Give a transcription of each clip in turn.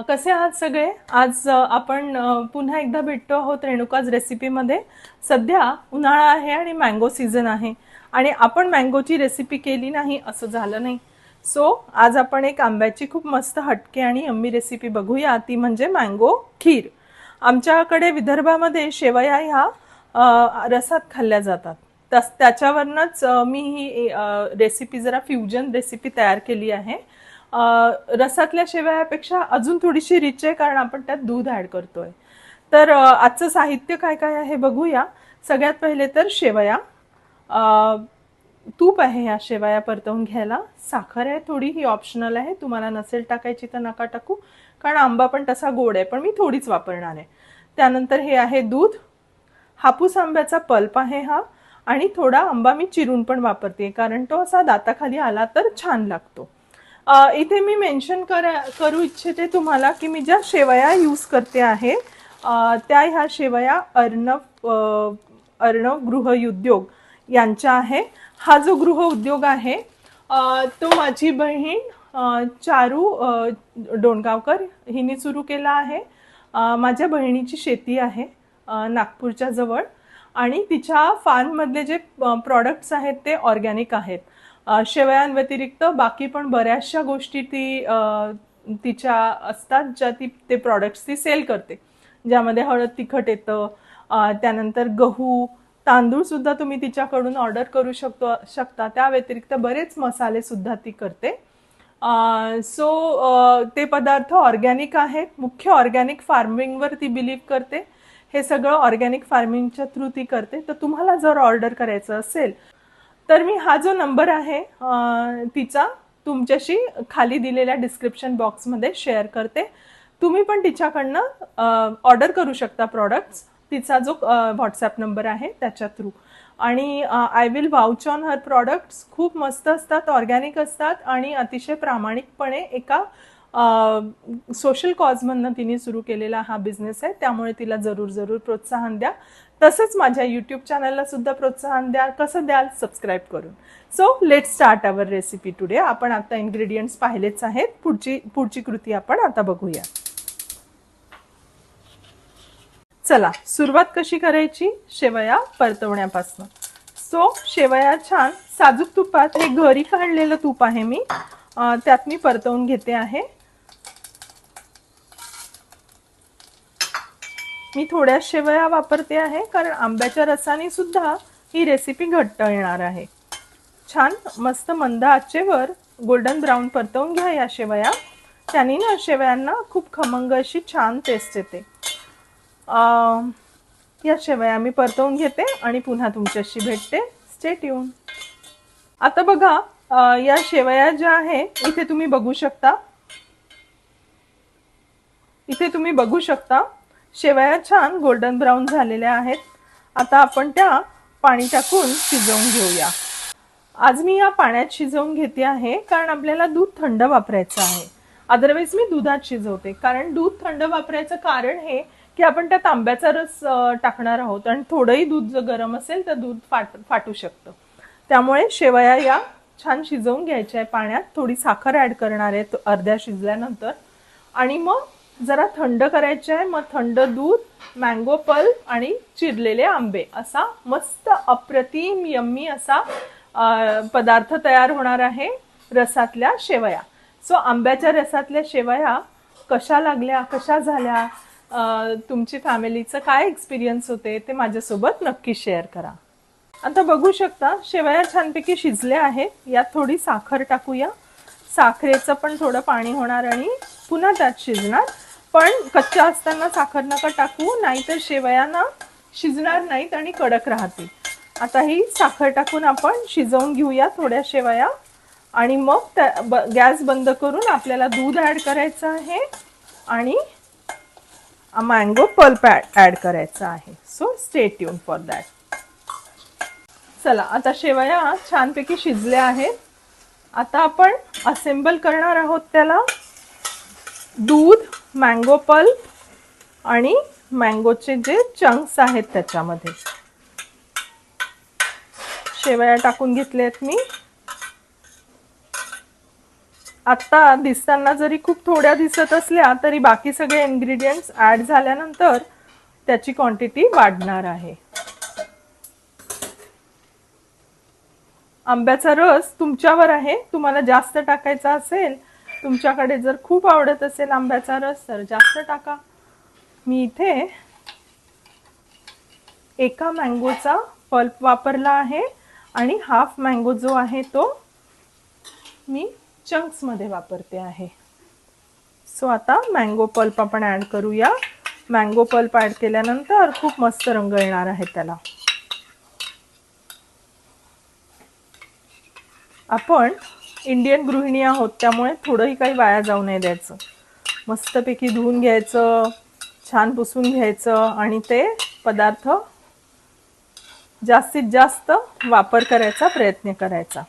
कसे आहात सगळे? आज आपण पुन्हा एकदा भेटतो आहोत रेणुकाज रेसिपीमध्ये. सध्या उन्हाळा आहे आणि मँगो सीझन आहे आणि आपण मँगोची रेसिपी केली नाही असं झालं नाही. सो आज आपण एक आंब्याची खूप मस्त हटके आणि यम्मी रेसिपी बघूया, ती म्हणजे मँगो खीर. आमच्याकडे विदर्भामध्ये शेवया ह्या रसात खाल्ल्या जातात. त्याच्यावरनंच मी ही रेसिपी जरा फ्युजन रेसिपी तयार केली आहे. रसातल्या शेवयापेक्षा अजून थोडीशी रिच आहे, कारण आपण त्यात दूध ॲड करतोय. तर आजचं साहित्य काय काय आहे बघूया. सगळ्यात पहिले तर शेवया, तूप आहे ह्या शेवया परतवून घ्यायला, साखर आहे थोडी, ही ऑप्शनल आहे, तुम्हाला नसेल टाकायची तर नका टाकू, कारण आंबा पण तसा गोड आहे, पण मी थोडीच वापरणार आहे. त्यानंतर हे आहे दूध, हापूस आंब्याचा पल्प आहे हा, आणि थोडा आंबा मी चिरून पण वापरते, कारण तो असा दाताखाली आला तर छान लागतो. इथे मी मेन्शन करू इच्छिते तुम्हाला की मी ज्या शेवया यूज करते आहे त्या ह्या शेवया अर्णव गृहउद्योग यांच्या आहे. हा जो गृहउद्योग आहे तो माझी बहीण चारू डोणगावकर हिने सुरू केला आहे. माझ्या बहिणीची शेती आहे नागपूरच्या जवळ, आणि तिच्या फार्ममधले जे प्रॉडक्ट्स आहेत ते ऑर्गॅनिक आहेत. शेवयांव्यतिरिक्त बाकी पण बऱ्याचशा गोष्टी ती तिच्या असतात, ज्या ते प्रॉडक्ट्स ती सेल करते, ज्यामध्ये हळद तिखट येतं. त्यानंतर गहू तांदूळ सुद्धा तुम्ही तिच्याकडून ऑर्डर करू शकता. त्या व्यतिरिक्त बरेच मसाले सुद्धा ती करते. सो ते पदार्थ ऑर्गॅनिक आहेत. मुख्य ऑर्गॅनिक फार्मिंगवर ती बिलीव्ह करते. हे सगळं ऑर्गॅनिक फार्मिंगच्या थ्रू ती करते. तर तुम्हाला जर ऑर्डर करायचं असेल तर मी हा जो नंबर आहे तिचा तुमच्याशी खाली दिलेल्या डिस्क्रिप्शन बॉक्समध्ये शेअर करते. तुम्ही पण तिच्याकडनं ऑर्डर करू शकता प्रॉडक्ट्स, तिचा जो व्हॉट्सॲप नंबर आहे त्याच्या थ्रू. आणि I will vouch on her products. खूप मस्त असतात, ऑर्गॅनिक असतात आणि अतिशय प्रामाणिकपणे एका सोशल कॉजमधनं तिने सुरू केलेला हा बिझनेस आहे. त्यामुळे तिला जरूर प्रोत्साहन द्या. तसंच माझ्या यूट्यूब चॅनलला सुद्धा प्रोत्साहन द्या. कसं द्याल? सबस्क्राईब करून. So let start our recipe today. आपण आता इन्ग्रेडियंट्स पाहिलेच आहेत. पुढची कृती आपण आता बघूया. चला सुरुवात कशी करायची शेवया परतवण्यापासून. सो शेवया छान साजूक तुपात, हे घरी काढलेलं तूप आहे मी, त्यात मी परतवून घेते आहे. मी थोड्या शेवया वापरते आहे, कारण आंब्याच्या रसाने सुद्धा ही रेसिपी घट्ट येणार आहे. छान मस्त मंद आचेवर गोल्डन ब्राऊन परतवून घ्या या शेवया. त्याने ना शेवयांना खूप खमंग अशी छान टेस्ट येते. या शेवया मी परतवून घेते आणि पुन्हा तुमच्याशी भेटते. Stay tune. आता बघा, या शेवया ज्या आहे इथे तुम्ही बघू शकता शेवया छान गोल्डन ब्राऊन झालेल्या आहेत. आता आपण त्या पाणी टाकून शिजवून घेऊया. आज मी या पाण्यात शिजवून घेते आहे, कारण आपल्याला दूध थंड वापरायचं आहे. अदरवाईज मी दुधात शिजवते, कारण दूध थंड वापरायचं कारण हे की आपण त्यात आंब्याचा रस टाकणार आहोत आणि थोडंही दूध जर गरम असेल तर दूध फाटू शकतं. त्यामुळे शेवया या छान शिजवून घ्यायच्या आहे पाण्यात. थोडी साखर ॲड करणार आहे अर्ध्या शिजल्यानंतर, आणि मग जरा थंड करायचे आहे. मग थंड दूध, मँगो पल्प आणि चिरलेले आंबे, असा मस्त अप्रतिम यम्मी असा पदार्थ तयार होणार आहे रसातल्या शेवया. सो आंब्याच्या रसातल्या शेवया कशा लागल्या, कशा झाल्या, तुमची फॅमिलीचं काय एक्सपिरियन्स होते ते माझ्यासोबत नक्की शेअर करा. आता बघू शकता शेवया छानपैकी शिजल्या आहेत. यात थोडी साखर टाकूया. साखरेचं पण थोडं पाणी होणार आणि पुन्हा त्यात शिजणार. पण कच्च्या असताना साखर नका टाकू, नाहीतर शेवया ना शिजणार नाहीत आणि कडक राहतील. आता ही साखर टाकून आपण शिजवून घेऊया थोड्या शेवया, आणि मग गॅस बंद करून आपल्याला दूध ॲड करायचं आहे आणि मँगो पल्प ॲड करायचा आहे. So stay tune for that. चला आता शेवया छानपैकी शिजल्या आहेत. आता आपण असेंबल करणार आहोत त्याला. दूध, मँगो पल्प आणि मँगोचे जे चंक्स आहेत त्याच्यामध्ये शेवया टाकून घेतले आहेत मी. आता दिसताना जरी खूप थोड्या दिसत असल्या तरी बाकी सगळे इन्ग्रेडियंट्स ऍड झाल्यानंतर त्याची क्वांटिटी वाढणार आहे. आंब्याचा रस तुमच्यावर आहे, तुम्हाला जास्त टाकायचा असेल, तुमच्याकडे जर खूप आवडत असेल आंब्याचा रस तर जास्त टाका. मी इथे एका मँगोचा पल्प वापरला आहे आणि हाफ मँगो जो आहे तो मी चंक्स मध्ये वापरते आहे. सो आता मँगो पल्प आपण ऍड करूया. मँगो पल्प ऍड केल्यानंतर खूप मस्त रंग येणार आहे त्याला. आपण इंडियन गृहिणी आहोत त्यामुळे थोडंही काही वाया जाऊ नये द्यायचं. मस्तपैकी धुवून घ्यायचं, छान पुसून घ्यायचं आणि ते पदार्थ जास्तीत जास्त वापर करायचा प्रयत्न करायचा.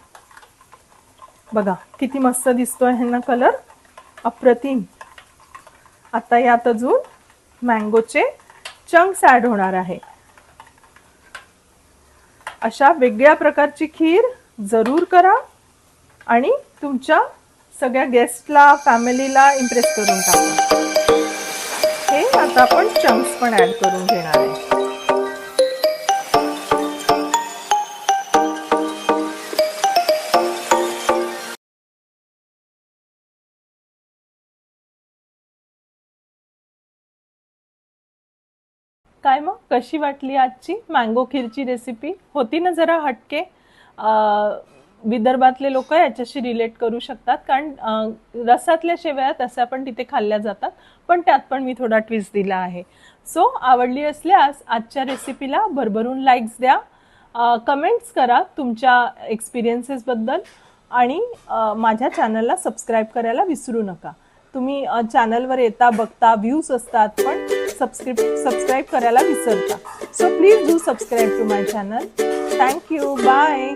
बघा किती मस्त दिसतोय ह्यांना कलर, अप्रतिम. आता यात अजून मँगोचे चंक्स ऍड होणार आहे. अशा वेगळ्या प्रकारची खीर जरूर करा आणि तुमच्या सगळ्या गेस्टला, फॅमिलीला इम्प्रेस करून टाका. हे आता आपण चंक्स पण ऍड करून घेणार आहे. काय मग कशी वाटली आजची मँगो खीरची रेसिपी? होती ना जरा हटके. विदर्भातले लोक याच्याशी रिलेट करू शकतात कारण रसातल्या शेवया तशा पण तिथे खाल्ल्या जातात, पण त्यात पण मी थोडा ट्विस्ट दिला आहे. सो आवडली असल्यास आजच्या रेसिपीला भरभरून लाईक्स द्या, कमेंट्स करा तुमच्या एक्सपिरियन्सेस बद्दल आणि माझ्या चॅनलला सबस्क्राईब करायला विसरू नका. तुम्ही चॅनलवर येता, बघता, व्ह्यूज असतात पण सबस्क्राईब करायला विसरता. So please do subscribe to my channel. Thank you. Bye.